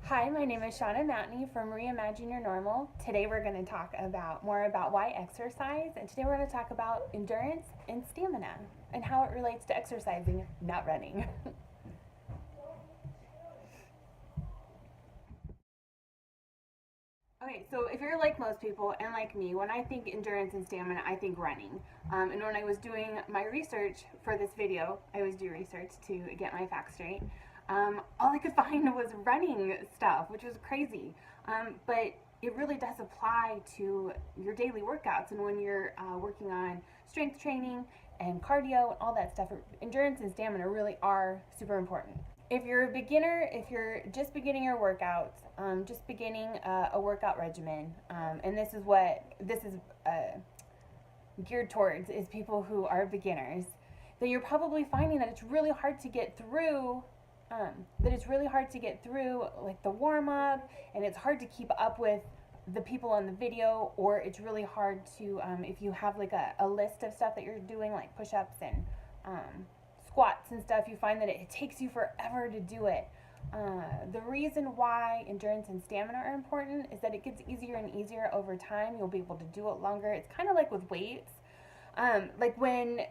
Hi, my name is Shauna Mountain from Reimagine Your Normal. Today we're going to talk more about why exercise, and today we're going to talk about endurance and stamina and how it relates to exercising, not running. Okay, so if you're like most people and like me, when I think endurance and stamina, I think running. And when I was doing my research for this video, I always do research to get my facts straight. All I could find was running stuff, which was crazy. But it really does apply to your daily workouts and when you're working on strength training and cardio and all that stuff. Endurance and stamina really are super important. If you're a beginner, if you're just beginning your workouts, just beginning a workout regimen, and this is geared towards is people who are beginners, then you're probably finding that it's really hard to get through. Like the warm up, and it's hard to keep up with the people on the video, or it's really hard to if you have like a list of stuff that you're doing, like push-ups and squats and stuff, you find that it takes you forever to do it. The reason why endurance and stamina are important is that it gets easier and easier over time. You'll be able to do it longer. It's kind of like with weights. Like when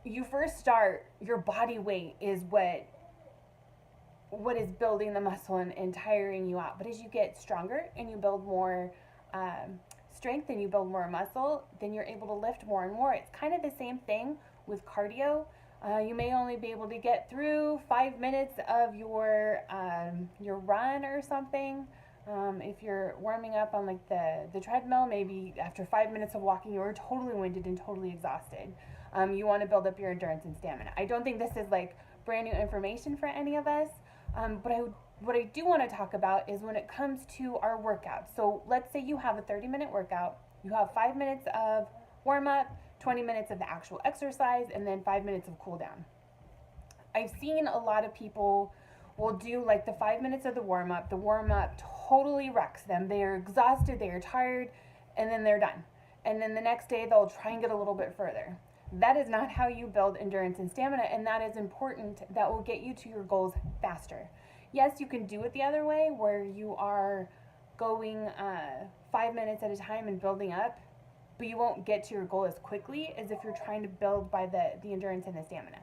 you first start, your body weight is what is building the muscle and tiring you out. But as you get stronger and you build more strength and you build more muscle, then you're able to lift more and more. It's kind of the same thing with cardio. You may only be able to get through 5 minutes of your run or something. If you're warming up on like the treadmill, maybe after 5 minutes of walking, you're totally winded and totally exhausted. You want to build up your endurance and stamina. I don't think this is like brand new information for any of us, but what I do want to talk about is when it comes to our workouts. So let's say you have a 30-minute workout, you have 5 minutes of warm up, 20 minutes of the actual exercise, and then 5 minutes of cool down. I've seen a lot of people will do like the 5 minutes of the warm up. The warm up totally wrecks them. They are exhausted, they are tired, and then they're done. And then the next day they'll try and get a little bit further. That is not how you build endurance and stamina, and that is important. That will get you to your goals faster. Yes, you can do it the other way where you are going 5 minutes at a time and building up, but you won't get to your goal as quickly as if you're trying to build by the endurance and the stamina.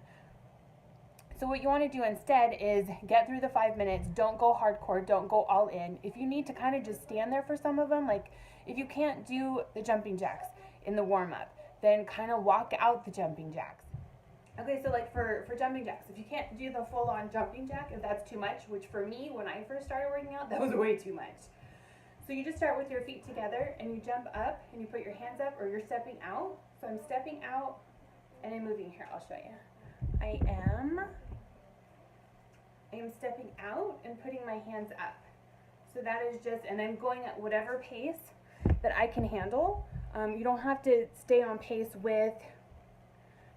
So what you want to do instead is get through the 5 minutes. Don't go hardcore. Don't go all in. If you need to kind of just stand there for some of them, like if you can't do the jumping jacks in the warm up, then kind of walk out the jumping jacks. Okay, so like for jumping jacks, if you can't do the full on jumping jack, if that's too much, which for me when I first started working out, that was way too much. So you just start with your feet together and you jump up and you put your hands up, or you're stepping out. So I'm stepping out and I'm moving here. I'll show you. I am stepping out and putting my hands up. So that is just, and I'm going at whatever pace that I can handle. You don't have to stay on pace with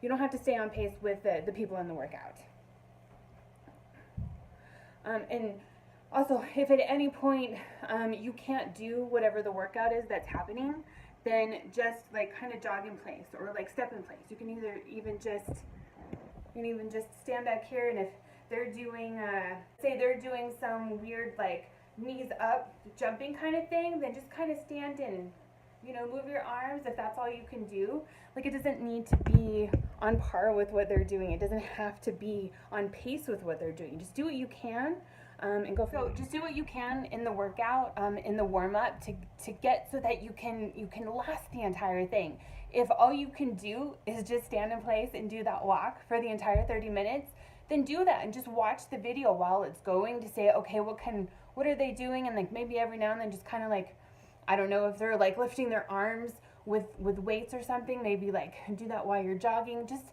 the people in the workout. And also, if at any point you can't do whatever the workout is that's happening, then just like kind of jog in place or like step in place. You can even just stand back here, and if they're doing say they're doing some weird like knees up jumping kind of thing, then just kind of stand in and move your arms if that's all you can do. Like it doesn't need to be on par with what they're doing. It doesn't have to be on pace with what they're doing. Just do what you can and go. So just do what you can in the workout, in the warm up to get so that you can last the entire thing. If all you can do is just stand in place and do that walk for the entire 30 minutes, then do that and just watch the video while it's going to say, okay, what are they doing? And like maybe every now and then just kind of like, I don't know if they're like lifting their arms with weights or something, maybe like do that while you're jogging. Just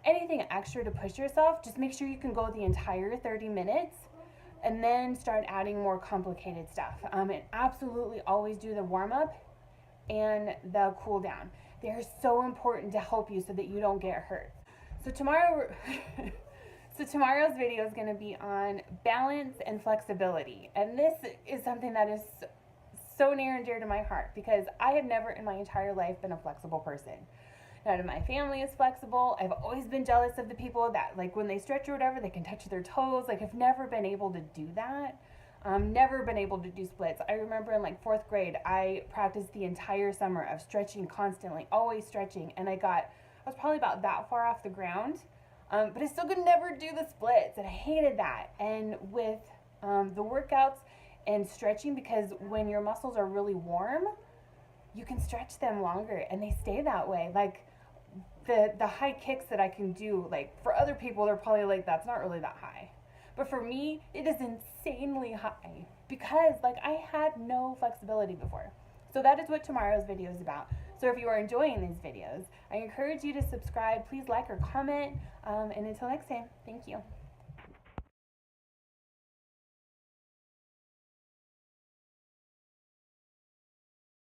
anything extra to push yourself. Just make sure you can go the entire 30 minutes and then start adding more complicated stuff. And absolutely always do the warm up and the cool down. They're so important to help you so that you don't get hurt. So tomorrow's video is going to be on balance and flexibility. And this is something that is so near and dear to my heart because I have never in my entire life been a flexible person. None of my family is flexible. I've always been jealous of the people that like when they stretch or whatever, they can touch their toes. Like I've never been able to do that. Never been able to do splits. I remember in like 4th grade, I practiced the entire summer of stretching constantly, always stretching, and I was probably about that far off the ground, but I still could never do the splits, and I hated that. And with the workouts and stretching, because when your muscles are really warm, you can stretch them longer, and they stay that way. Like the high kicks that I can do, like for other people, they're probably like, that's not really that high. But for me, it is insanely high because like I had no flexibility before. So that is what tomorrow's video is about. So if you are enjoying these videos, I encourage you to subscribe. Please like or comment. And until next time, thank you.